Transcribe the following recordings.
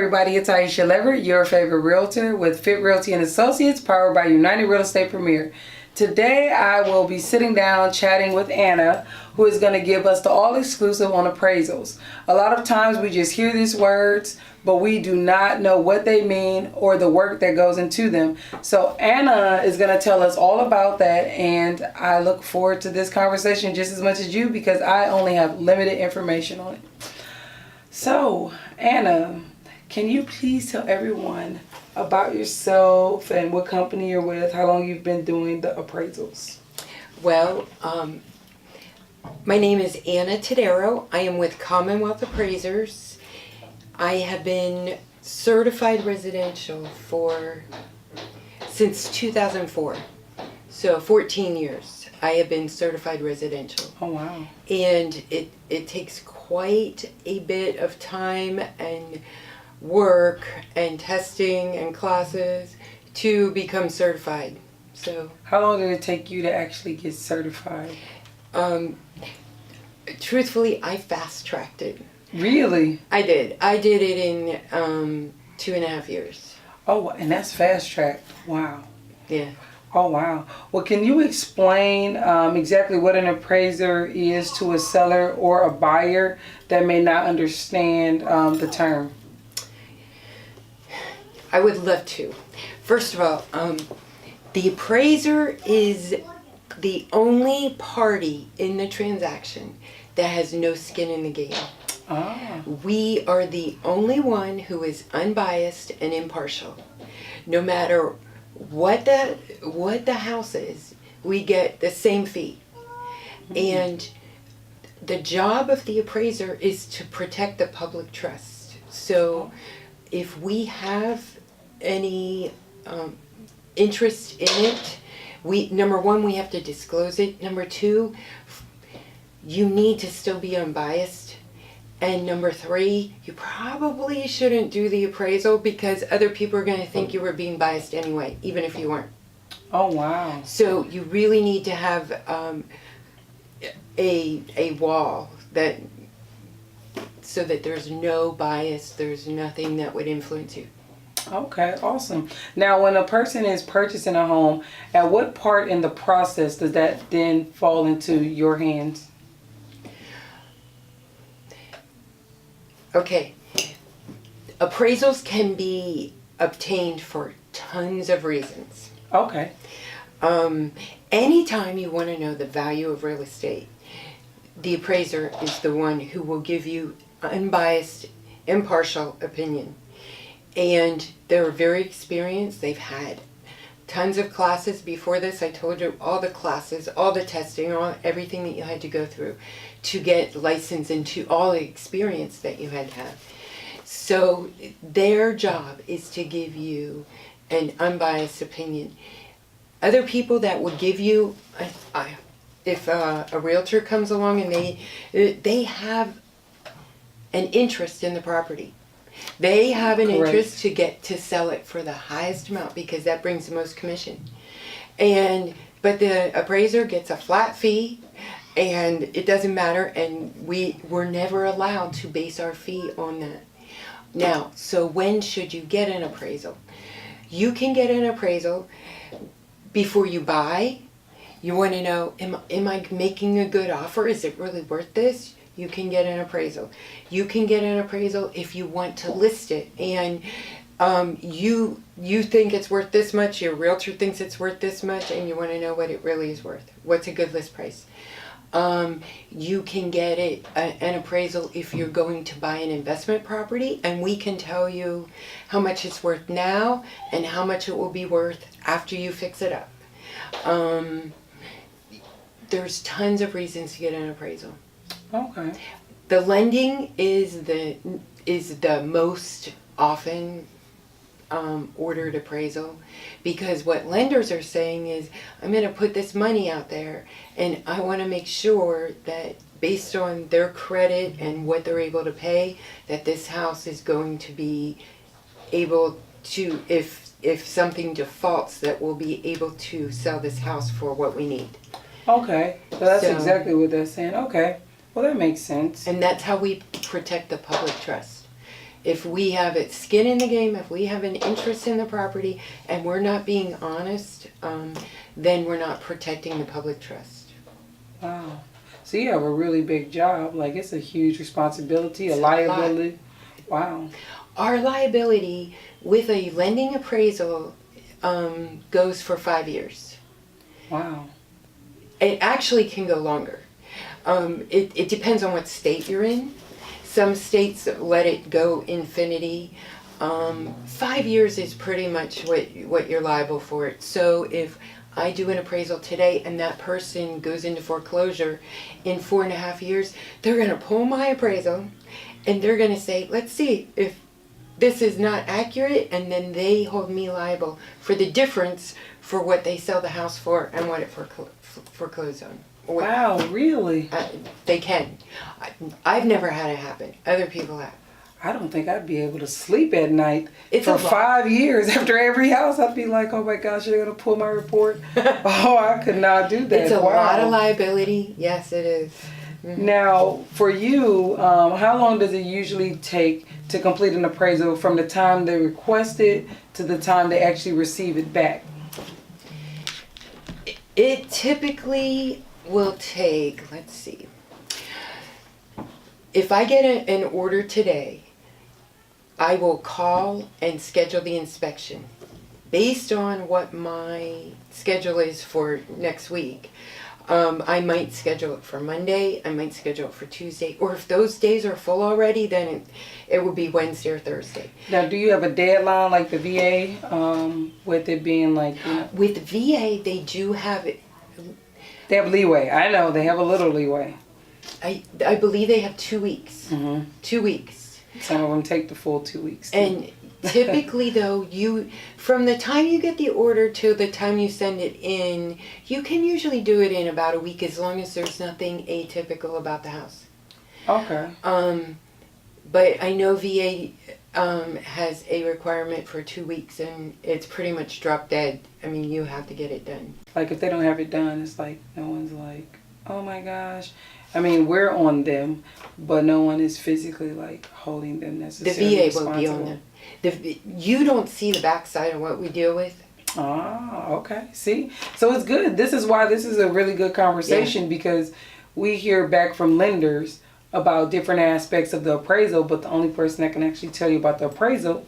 everybody, it's Aisha Leverett, your favorite realtor with FitRealty Associates, powered by United Real Estate Premier. Today I will be sitting down chatting with Anna, who is going to give us the all-exclusive on appraisals. A lot of times we just hear these words, but we do not know what they mean or the work that goes into them. So Anna is going to tell us all about that, and I look forward to this conversation just as much as you because I only have limited information on it. So, Anna, can you please tell everyone about yourself and what company you're with, how long you've been doing the appraisals? Well, my name is Anna Todaro. I am with Commonwealth Appraisers. I have been certified residential since 2004. So 14 years I have been certified residential. Oh, wow. And it takes quite a bit of time and work and testing and classes to become certified. So how long did it take you to actually get certified? Truthfully, I fast-tracked it. Really? I did. I did it in 2.5 years. Oh, and that's fast-tracked. Wow. Yeah. Oh, wow. Well, can you explain exactly what an appraiser is to a seller or a buyer that may not understand the term? I would love to. First of all, the appraiser is the only party in the transaction that has no skin in the game. Ah. We are the only one who is unbiased and impartial. No matter what the house is, we get the same fee. Mm-hmm. And the job of the appraiser is to protect the public trust. So if we have any interest in it, number one, we have to disclose it. Number two, you need to still be unbiased. And number three, you probably shouldn't do the appraisal because other people are going to think you were being biased anyway, even if you weren't. Oh, wow. So you really need to have a wall so that there's no bias, there's nothing that would influence you. Okay, awesome. Now, when a person is purchasing a home, at what part in the process does that then fall into your hands? Okay. Appraisals can be obtained for tons of reasons. Okay. Anytime you want to know the value of real estate, the appraiser is the one who will give you unbiased, impartial opinion. And they're very experienced. They've had tons of classes before this. I told you all the classes, all the testing, everything that you had to go through to get licensed and to all the experience that you had to have. So their job is to give you an unbiased opinion. Other people that will give you, if a realtor comes along and they have an interest in the property. They have an interest to get to sell it for the highest amount because that brings the most commission. But the appraiser gets a flat fee and it doesn't matter, and we're never allowed to base our fee on that. Now, so when should you get an appraisal? You can get an appraisal before you buy. You want to know, am I making a good offer? Is it really worth this? You can get an appraisal. You can get an appraisal if you want to list it and you think it's worth this much, your realtor thinks it's worth this much, and you want to know what it really is worth. What's a good list price? You can get an appraisal if you're going to buy an investment property, and we can tell you how much it's worth now and how much it will be worth after you fix it up. There's tons of reasons to get an appraisal. Okay. The lending is the most often ordered appraisal, because what lenders are saying is, I'm going to put this money out there and I want to make sure that based on their credit and what they're able to pay, that this house is going to be able to, if something defaults, that we'll be able to sell this house for what we need. Okay, so that's exactly what they're saying. Okay, well that makes sense. And that's how we protect the public trust. If we have it skin in the game, if we have an interest in the property and we're not being honest, then we're not protecting the public trust. Wow. So you have a really big job. Like, it's a huge responsibility, It's a a liability. Wow. Our liability with a lending appraisal goes for 5 years. Wow. It actually can go longer. It depends on what state you're in. Some states let it go infinity. 5 years is pretty much what you're liable for it. So if I do an appraisal today and that person goes into foreclosure in 4.5 years, they're going to pull my appraisal and they're going to say, let's see if this is not accurate, and then they hold me liable for the difference for what they sell the house for and what it foreclosed on. Wow, really? They can. I've never had it happen. Other people have. I don't think I'd be able to sleep at night It's for a lot. 5 years. After every house, I'd be like, oh my gosh, you're going to pull my report? Oh, I could not do that. It's a Wow. lot of liability. Yes, it is. Now, for you, how long does it usually take to complete an appraisal from the time they request it to the time they actually receive it back? It typically will take, let's see, if I get an order today, I will call and schedule the inspection based on what my schedule is for next week. I might schedule it for Monday, I might schedule it for Tuesday, or if those days are full already, then it would be Wednesday or Thursday. Now, do you have a deadline like the VA, with it being like, you know, With VA, they do have it. they have leeway? I know they have a little leeway. I believe they have 2 weeks. Mm-hmm. 2 weeks. Some of them take the full 2 weeks. Too. And typically though, from the time you get the order to the time you send it in, you can usually do it in about a week as long as there's nothing atypical about the house. Okay. But I know VA has a requirement for 2 weeks and it's pretty much drop dead. I mean, you have to get it done. Like, if they don't have it done, it's like, no one's like, oh my gosh. I mean, we're on them, but no one is physically like holding them The necessarily VA will be on them. You don't see the backside of what we deal with. Ah, okay. See? So it's good. This is why this is a really good conversation, because we hear back from lenders about different aspects of the appraisal, but the only person that can actually tell you about the appraisal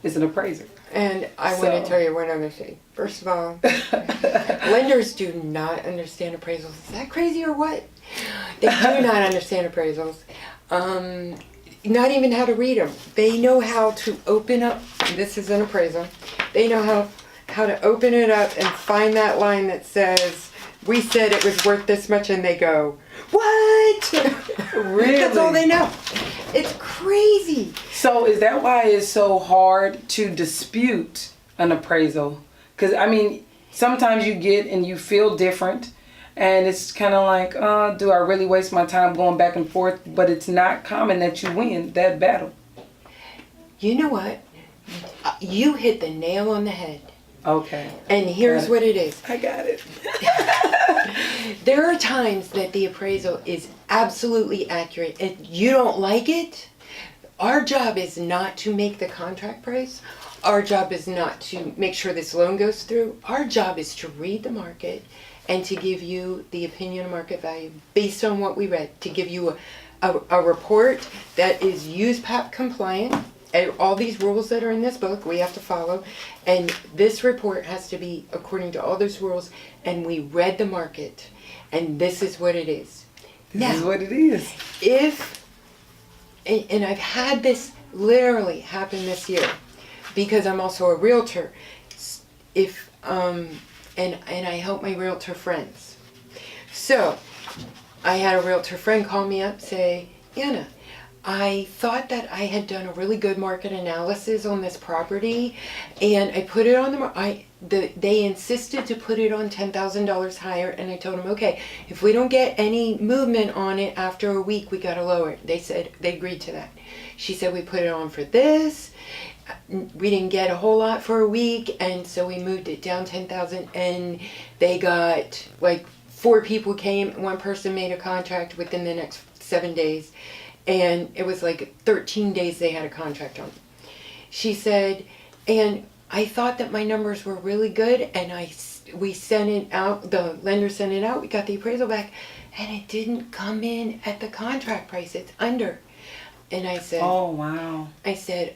is an appraiser. And I want to tell you one other thing. First of all, lenders do not understand appraisals. Is that crazy or what? They do not understand appraisals. Not even how to read them. They know how to open up. This is an appraisal. They know how to open it up and find that line that says, we said it was worth this much, and they go, what? Really? That's all they know. It's crazy. So is that why it's so hard to dispute an appraisal? Because, I mean, sometimes you get and you feel different, and it's kind of like, do I really waste my time going back and forth? But it's not common that you win that battle. You know what? You hit the nail on the head. Okay. And here's what it is. I got it. There are times that the appraisal is absolutely accurate and you don't like it. Our job is not to make the contract price. Our job is not to make sure this loan goes through. Our job is to read the market and to give you the opinion of market value based on what we read, to give you a report that is USPAP compliant. And all these rules that are in this book, we have to follow. And this report has to be according to all those rules. And we read the market. And this is what it is. This is what it is. And I've had this literally happen this year, because I'm also a realtor. And I help my realtor friends. So, I had a realtor friend call me up, say, Anna, I thought that I had done a really good market analysis on this property, and I put it on they insisted to put it on $10,000 higher, and I told them, okay, if we don't get any movement on it after a week, we gotta lower it. They said, they agreed to that. She said, we put it on for this, we didn't get a whole lot for a week, and so we moved it down 10,000, and they got, like, 4 people came, 1 person made a contract within the next 7 days, and it was like 13 days they had a contract on. She said, and I thought that my numbers were really good, and we sent it out, the lender sent it out, we got the appraisal back, and it didn't come in at the contract price, it's under. And I said, oh, wow. I said,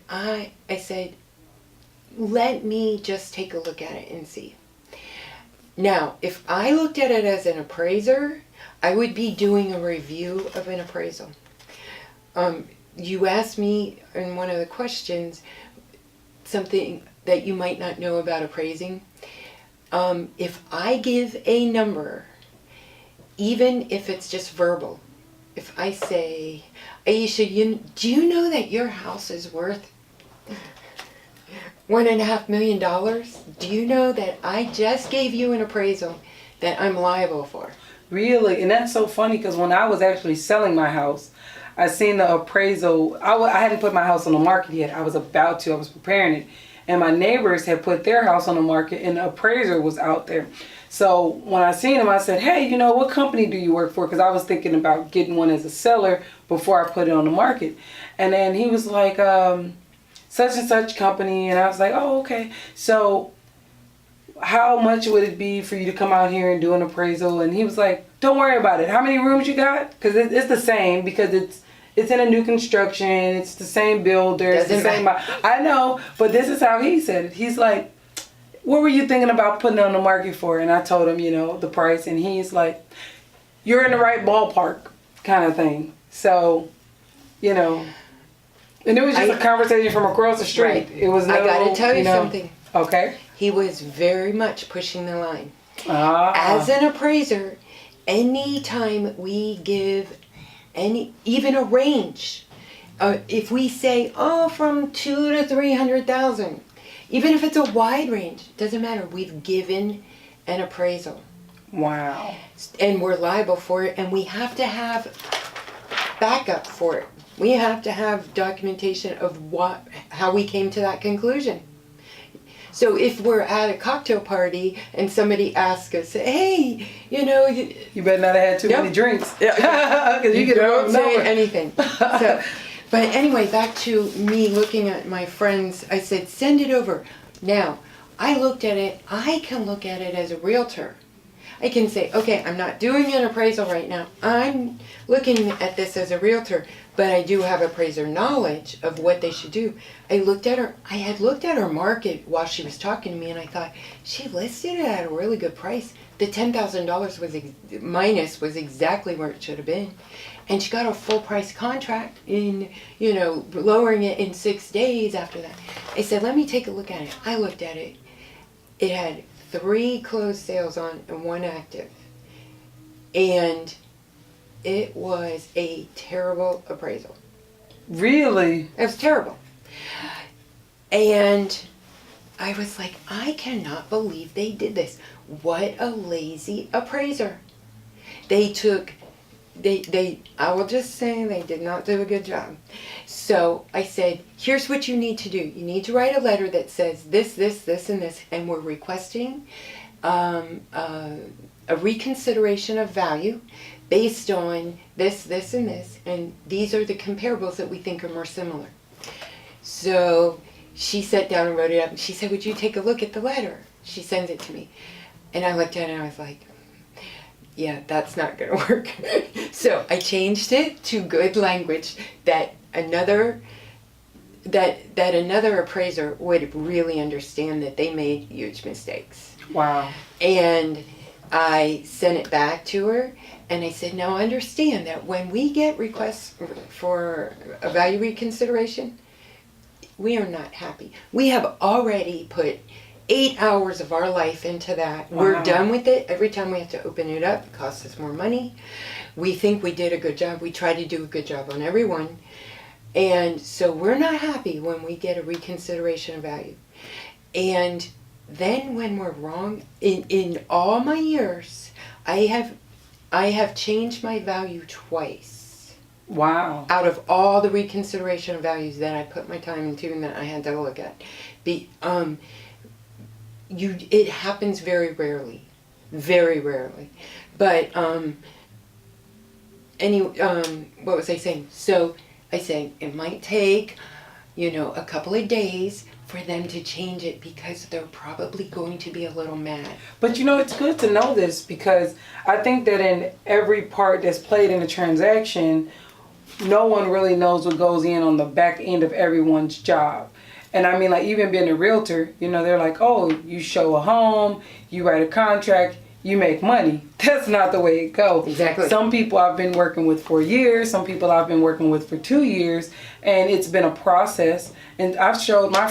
let me just take a look at it and see. Now, if I looked at it as an appraiser, I would be doing a review of an appraisal. You asked me in one of the questions something that you might not know about appraising. If I give a number, even if it's just verbal, if I say, Aisha, do you know that your house is worth $1.5 million? Do you know that I just gave you an appraisal that I'm liable for? Really? And that's so funny, because when I was actually selling my house, I seen the appraisal. I hadn't put my house on the market yet. I was about to. I was preparing it. And my neighbors had put their house on the market, and the appraiser was out there. So when I seen him, I said, hey, what company do you work for? Because I was thinking about getting one as a seller before I put it on the market. And then he was like, such and such company. And I was like, oh, okay. So how much would it be for you to come out here and do an appraisal? And he was like, don't worry about it. How many rooms you got? Because it's the same, because it's in a new construction. It's the same builder. It's the same. I know, but this is how he said it. He's like, what were you thinking about putting it on the market for? And I told him, the price. And he's like, you're in the right ballpark, kind of thing. So, and it was just a conversation from across the street. Right. It was no, I got to tell you something. Okay. He was very much pushing the line. As an appraiser, anytime we give even a range, if we say, from 2 to 300,000, even if it's a wide range, doesn't matter. We've given an appraisal. Wow. And we're liable for it, and we have to have backup for it. We have to have documentation of how we came to that conclusion. So if we're at a cocktail party and somebody asks us, hey, you better not have had too many drinks. Yeah. Because you don't say anything. So, but anyway, back to me looking at my friends, I said, send it over. Now, I can look at it as a realtor. I can say, okay, I'm not doing an appraisal right now. I'm looking at this as a realtor, but I do have appraiser knowledge of what they should do. I had looked at her market while she was talking to me, and I thought, she listed it at a really good price. The $10,000 was minus was exactly where it should have been. And she got a full price contract in, lowering it in 6 days after that. I said, let me take a look at it. I looked at it. It had 3 closed sales on and 1 active. And it was a terrible appraisal. Really? It was terrible. And I was like, I cannot believe they did this. What a lazy appraiser. I will just say they did not do a good job. So I said, here's what you need to do. You need to write a letter that says this, this, this, and this, and we're requesting a reconsideration of value based on this, this, and this, and these are the comparables that we think are more similar. So she sat down and wrote it up, and she said, would you take a look at the letter? She sends it to me. And I looked at it and I was like, yeah, that's not going to work. So I changed it to good language that another appraiser would really understand that they made huge mistakes. Wow. And I sent it back to her, and I said, now understand that when we get requests for a value reconsideration, we are not happy. We have already put 8 hours of our life into that. Wow. We're done with it. Every time we have to open it up, it costs us more money. We think we did a good job. We try to do a good job on everyone. And so we're not happy when we get a reconsideration of value. And then when we're wrong, in all my years, I have changed my value twice. Wow. Out of all the reconsideration of values that I put my time into and that I had to look at. It happens very rarely. Very rarely. But what was I saying? So I say it might take, a couple of days for them to change it because they're probably going to be a little mad. But it's good to know this, because I think that in every part that's played in a transaction, no one really knows what goes in on the back end of everyone's job. And I mean, like, even being a realtor, they're like, oh, you show a home, you write a contract, you make money. That's not the way it goes. Exactly. Some people I've been working with for years, some people I've been working with for 2 years, and it's been a process. And I've showed my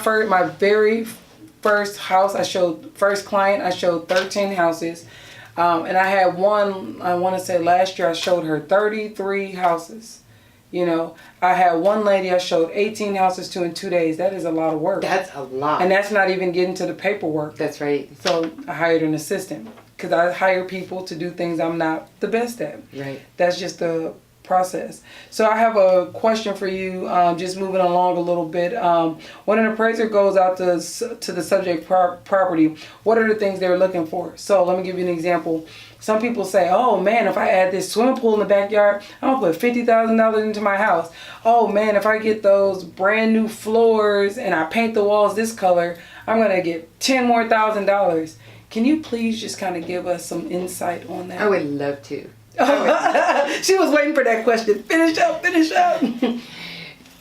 very first house, first client, I showed 13 houses. And I had one, I want to say last year, I showed her 33 houses. I had one lady I showed 18 houses to in 2 days. That is a lot of work. That's a lot. And that's not even getting to the paperwork. That's right. So I hired an assistant, because I hire people to do things I'm not the best at. Right. That's just the process. So I have a question for you, just moving along a little bit. When an appraiser goes out to the subject property, what are the things they're looking for? So let me give you an example. Some people say, oh man, if I add this swimming pool in the backyard, I'm going to put $50,000 into my house. Oh man, if I get those brand new floors and I paint the walls this color, I'm going to get $10,000 more. Can you please just kind of give us some insight on that? I would love to. She was waiting for that question. Finish up.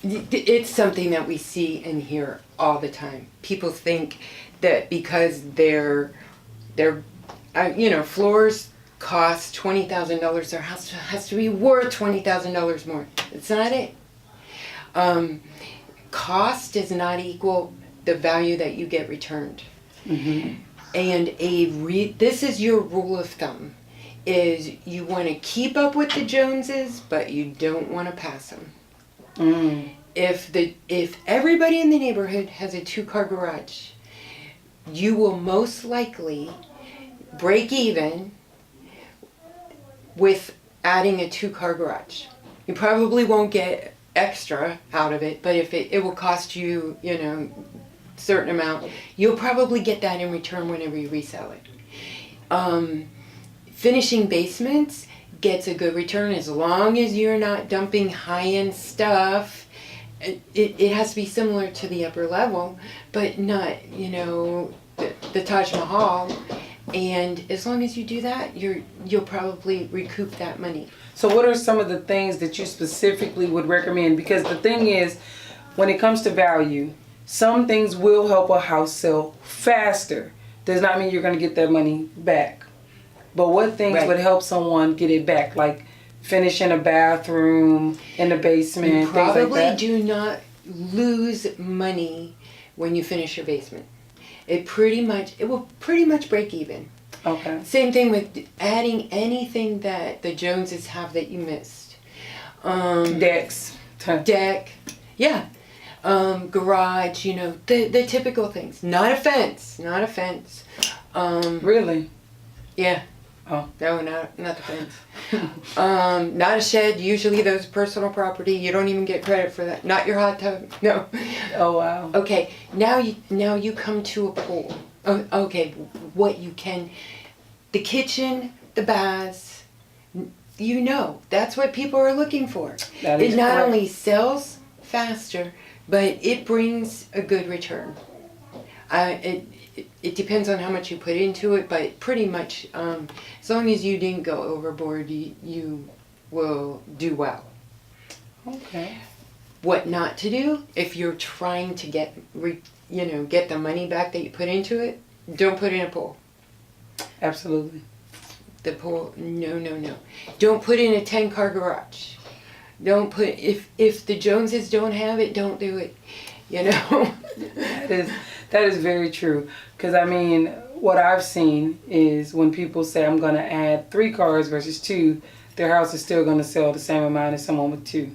It's something that we see and hear all the time. People think that because their floors cost $20,000, their house has to be worth $20,000 more. It's not it. Cost does not equal the value that you get returned. Mm-hmm. And this is your rule of thumb, is you want to keep up with the Joneses, but you don't want to pass them. Mm. If everybody in the neighborhood has a 2-car garage, you will most likely break even with adding a 2-car garage. You probably won't get extra out of it, but if it will cost you, certain amount, you'll probably get that in return whenever you resell it. Finishing basements gets a good return as long as you're not dumping high-end stuff. It has to be similar to the upper level, but not, the Taj Mahal. And as long as you do that, you'll probably recoup that money. So what are some of the things that you specifically would recommend? Because the thing is, when it comes to value, some things will help a house sell faster. Does not mean you're going to get that money back. But what things would help someone get it back? Like finishing a bathroom in the basement, you things like that? probably do not lose money when you finish your basement. It will pretty much break even. Okay. Same thing with adding anything that the Joneses have that you missed. Decks. Deck. Yeah. Garage, the typical things. Not a fence. Really? Yeah. Oh. No, not the fence. Not a shed. Usually those personal property. You don't even get credit for that. Not your hot tub. No. Oh, wow. Okay. Now you come to a pool. Oh, okay. What you can, the kitchen, the baths. That's what people are looking for. That is it not correct. only sells faster, but it brings a good return. It depends on how much you put into it, but pretty much, as long as you didn't go overboard, you will do well. Okay. What not to do if you're trying to get the money back that you put into it? Don't put in a pool. Absolutely. The pool, no. Don't put in a 10-car garage. Don't put if the Joneses don't have it, don't do it. That is very true. Because I mean, what I've seen is when people say I'm going to add 3 cars versus 2, their house is still going to sell the same amount as someone with 2.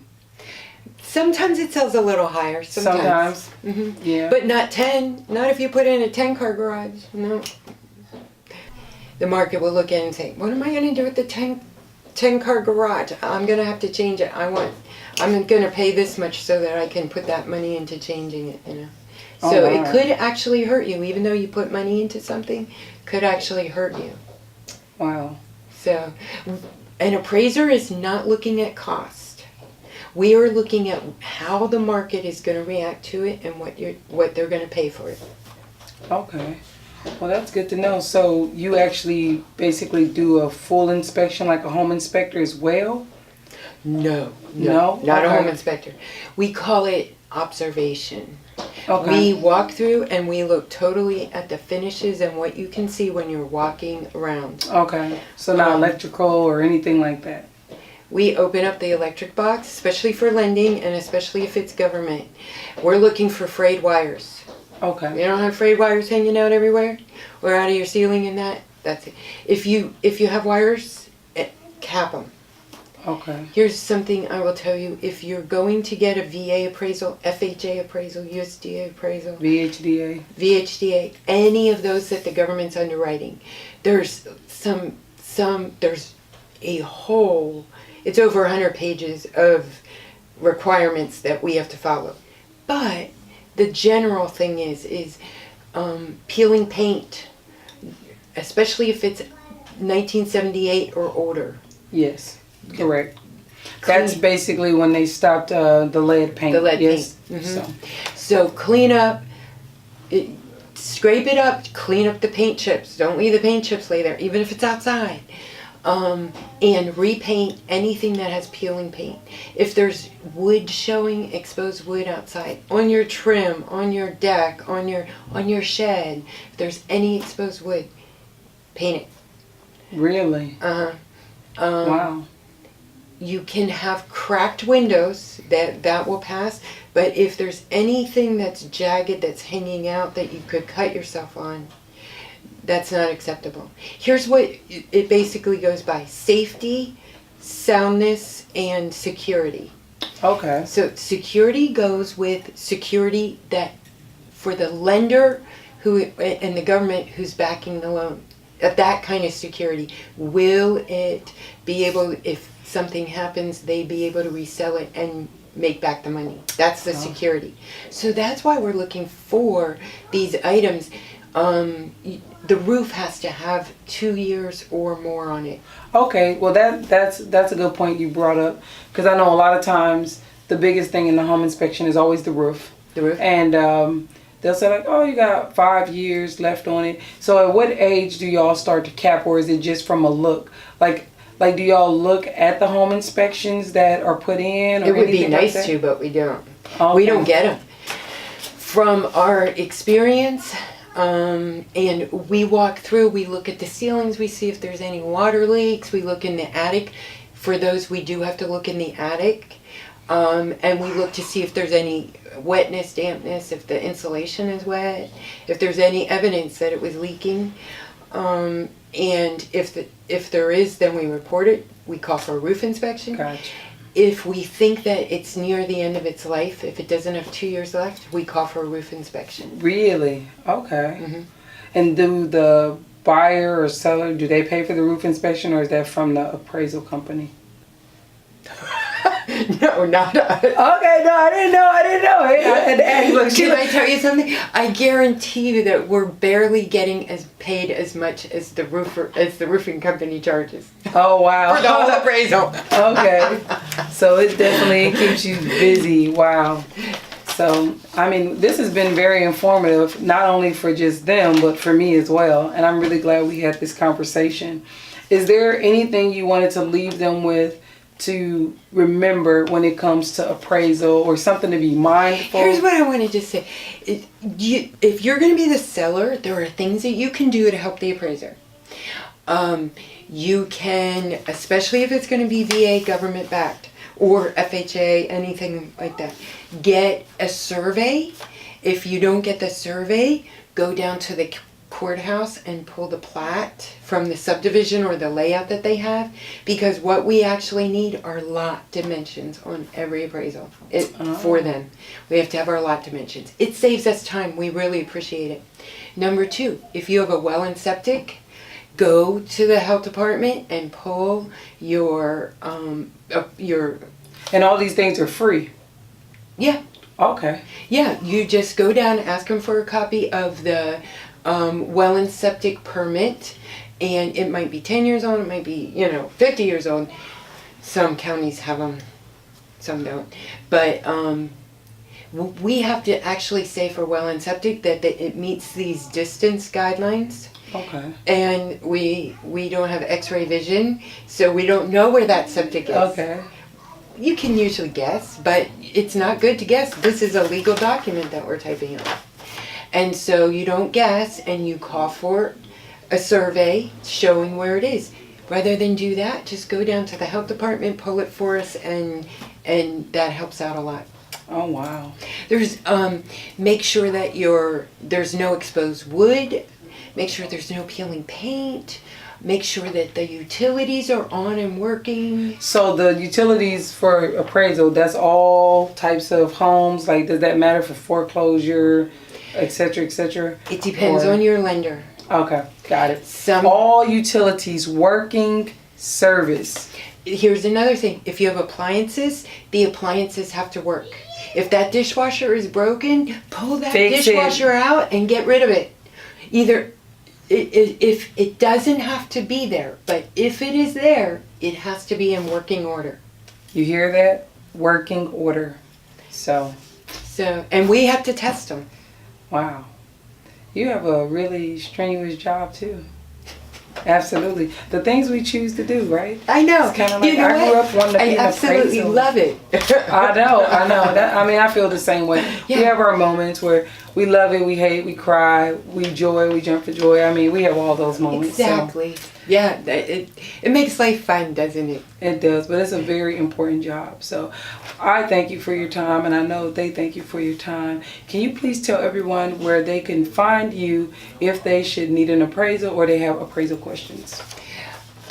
Sometimes it sells a little higher. Sometimes. Mm-hmm. Yeah. But not 10. Not if you put in a 10-car garage. No. The market will look at it and say, what am I going to do with the 10-car garage? I'm going to have to change it. I'm going to pay this much so that I can put that money into changing it, So it could actually hurt you, even though you put money into something, could actually hurt you. Wow. So An appraiser is not looking at cost. We are looking at how the market is going to react to it and what they're going to pay for it. Okay. Well, that's good to know. So you actually basically do a full inspection like a home inspector as well? No, No? not a Okay. home inspector. We call it observation. Okay. We walk through and we look totally at the finishes and what you can see when you're walking around. Okay. So not electrical or anything like that? We open up the electric box, especially for lending and especially if it's government. We're looking for frayed wires. Okay. You don't have frayed wires hanging out everywhere or out of your ceiling and that. That's it. If you have wires, cap them. Okay. Here's something I will tell you. If you're going to get a VA appraisal, FHA appraisal, USDA appraisal, VHDA, any of those that the government's underwriting, there's there's a whole, it's over 100 pages of requirements that we have to follow. But the general thing is peeling paint, especially if it's 1978 or older. Yes. Correct. That's basically when they stopped the lead paint. The lead yes. paint. So clean up, scrape it up, clean up the paint chips. Don't leave the paint chips lay there, even if it's outside. And repaint anything that has peeling paint. If there's wood showing, exposed wood outside, on your trim, on your deck, on your shed, if there's any exposed wood, paint it. Really? Wow. You can have cracked windows, that will pass, but if there's anything that's jagged, that's hanging out, that you could cut yourself on, that's not acceptable. Here's what it basically goes by: safety, soundness, and security. Okay. So security goes with security that for the lender and the government who's backing the loan. That kind of security. Will it be able, if something happens, they be able to resell it and make back the money? That's the security. So that's why we're looking for these items. The roof has to have 2 years or more on it. Okay, well that's a good point you brought up, because I know a lot of times the biggest thing in the home inspection is always the roof. The roof? And they'll say like, oh, you got 5 years left on it. So at what age do y'all start to cap, or is it just from a look? Like do y'all look at the home inspections that are put in? Or it would be anything nice like that? to, but we don't. Okay. We don't get them. From our experience, and we walk through, we look at the ceilings, we see if there's any water leaks, we look in the attic. For those, we do have to look in the attic. And we look to see if there's any wetness, dampness, if the insulation is wet, if there's any evidence that it was leaking. And if there is, then we report it. We call for a roof inspection. Gotcha. If we think that it's near the end of its life, if it doesn't have 2 years left, we call for a roof inspection. Really? Okay. Mm-hmm. And do the buyer or seller, do they pay for the roof inspection, or is that from the appraisal company? No, not us. Okay, no, I didn't know. Can I tell you something? I guarantee you that we're barely getting paid as much as the roofing company charges. Oh, wow. For the whole appraisal. Okay. So it definitely keeps you busy. Wow. So, I mean, this has been very informative, not only for just them, but for me as well. And I'm really glad we had this conversation. Is there anything you wanted to leave them with to remember when it comes to appraisal, or something to be mindful? Here's what I wanted to say. If you're going to be the seller, there are things that you can do to help the appraiser. You can, especially if it's going to be VA government backed or FHA, anything like that, get a survey. If you don't get the survey, go down to the courthouse and pull the plat from the subdivision or the layout that they have, because what we actually need are lot dimensions on every appraisal for them. We have to have our lot dimensions. It saves us time. We really appreciate it. Number 2, if you have a well and septic, go to the health department and pull your And all these things are free? Yeah. Okay. Yeah, you just go down, ask them for a copy of the well and septic permit, And it might be 10 years old, it might be, 50 years old. Some counties have them, some don't. But we have to actually say for well and septic that it meets these distance guidelines. Okay. And we don't have x-ray vision, so we don't know where that septic is. Okay. You can usually guess, but it's not good to guess. This is a legal document that we're typing up. And so you don't guess, and you call for a survey showing where it is. Rather than do that, just go down to the health department, pull it for us, and that helps out a lot. Oh, wow. There's make sure that there's no exposed wood. Make sure there's no peeling paint. Make sure that the utilities are on and working. So the utilities for appraisal, that's all types of homes? Like, does that matter for foreclosure, et cetera, et cetera? It depends on your lender. Okay, got it. Some all utilities, working, service. Here's another thing. If you have appliances, the appliances have to work. If that dishwasher is broken, pull that dishwasher out and get rid of it. Either if it doesn't have to be there, but if it is there, it has to be in working order. You hear that? Working order. So, and we have to test them. Wow. You have a really strenuous job too. Absolutely. The things we choose to do, right? I know. It's kind of like I grew up wanting to be an appraiser. I absolutely love it. I know. I feel the same way. Yeah. We have our moments where we love it, we hate, we cry, we joy, we jump for joy. I mean, we have all those moments. Exactly. So. Yeah, it makes life fun, doesn't it? It does, but it's a very important job. So I thank you for your time, and I know they thank you for your time. Can you please tell everyone where they can find you if they should need an appraisal or they have appraisal questions?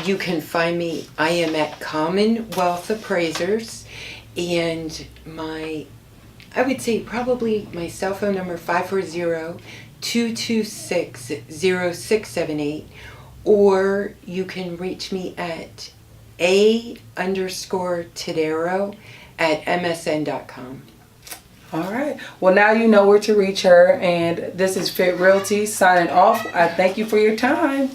You can find me. I am at Commonwealth Appraisers, and I would say probably my cell phone number 540-226-0678, or you can reach me at A_Todaro@msn.com. All right. Well, now you know where to reach her, and this is FitRealty signing off. I thank you for your time.